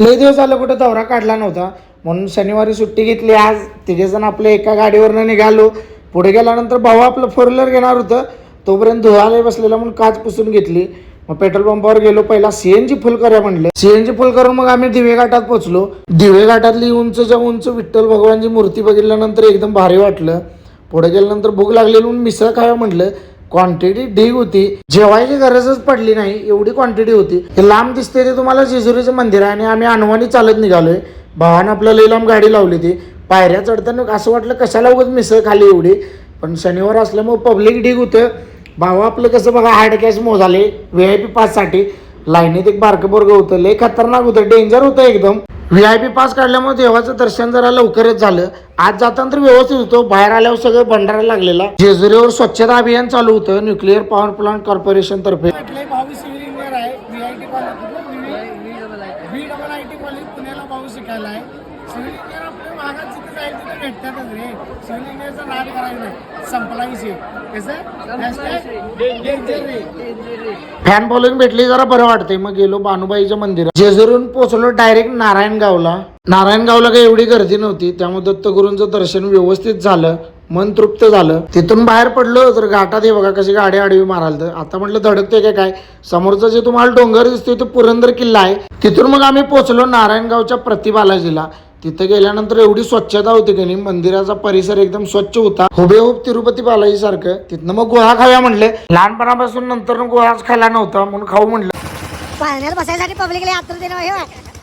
लय दिवस झालं कुठं दौरा काढला नव्हता म्हणून शनिवारी सुट्टी घेतली. आज तिघेजण आपल्या एका गाडीवरनं निघालो. पुढे गेल्यानंतर भाऊ आपलं 4 व्हीलर घेणार होतं, तोपर्यंत धुवायला बसलेला म्हणून काच पुसून घेतली. मग पेट्रोल पंपावर गेलो, पहिला सीएनजी फुल करूया म्हणलं. सीएनजी फुल करून मग आम्ही दिवे घाटात पोहोचलो. दिवे घाटातली उंचच्या उंच विठ्ठल भगवानची मूर्ती बघितल्यानंतर एकदम भारी वाटलं. पुढे गेल्यानंतर भूक लागलेली म्हणून मिसळ खाव्या म्हटलं. क्वांटिटी ढीग होती, जेवायची गरजच पडली नाही एवढी क्वांटिटी होती. हे लांब दिसते ते तुम्हाला जेजुरीचं मंदिर आहे आणि आम्ही अनवाणी चालत निघालोय. भावानं आपल्या लई लांब गाडी लावली ती. पायऱ्या चढताना असं वाटलं कशाला उगाच मिसळ खाली एवढी, पण शनिवार असल्यामुळे पब्लिक ढीग होतं. भावा आपलं कसं बघा हार्ड कॅश मोजाले VIP पाससाठी लाईनीत एक बारकं बोरगं होतं. लय खतरनाक होतं, डेंजर होतं एकदम. VIP पास काढल्यामुळे देवाचं दर्शन जरा लवकरच झालं. आज जाताना तर व्यवस्थित होतो, बाहेर आल्यावर सगळं भंडारा लागलेला. जेजुरीवर स्वच्छता अभियान चालू होतं न्यूक्लिअर पॉवर प्लांट कॉर्पोरेशन तर्फे. पुण्याला भाऊ शिकायला आहे. सिव्हिल इंजिनियर आपल्या भागात जिथे जाईल तिथे भेटतातच रे. सिव्हिल इंजिनियरचा नाद करायला नाही, संपला विषय. फॅन फॉलोइंग भेटली जरा बरं वाटतंय. मग गेलो बानुबाईच्या मंदिरात. जेजुरीहून पोहोचलो डायरेक्ट नारायणगावला. नारायणगावला काही एवढी गर्दी नव्हती, त्यामुळे दत्तगुरूंचं दर्शन व्यवस्थित झालं, मन तृप्त झालं. तिथून बाहेर पडलो तर घाटात हे बघा कशी गाडी आडवी माराल. तर आता म्हटलं धडकते काय, समोरचं जे तुम्हाला डोंगर दिसतोय तो पुरंदर किल्ला आहे. तिथून मग आम्ही पोहोचलो नारायणगावच्या प्रतिबालाजीला. तिथे गेल्यानंतर एवढी स्वच्छता होती की नाही, मंदिराचा परिसर एकदम स्वच्छ होता, हुबेहूब तिरुपती बालाजी सारखं. तिथनं मग गोळा खाऊया म्हणले. लहानपणापासून नंतर गोळाच खायला नव्हता म्हणून खाऊ म्हणलं. पाण्यात बसायसाठी पब्लिकला आतर देणं हे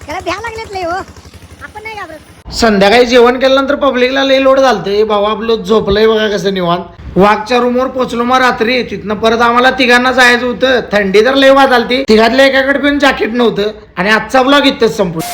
त्याला भ्या लागलेत लय हो, आपण नाही घाबरत. संध्याकाळी जेवण केल्यानंतर पब्लिकला लई लोड झालते. भाऊ आपलं झोपलंय बघा कसं निवांत. वाघच्या रूमवर पोहोचलो मग रात्री. तिथनं परत आम्हाला तिघांना जायचं होतं. थंडी तर लई वाजालती. तिघातल्या एकाकडे पण जॅकेट नव्हतं आणि आजचा ब्लॉग इथंच संपला.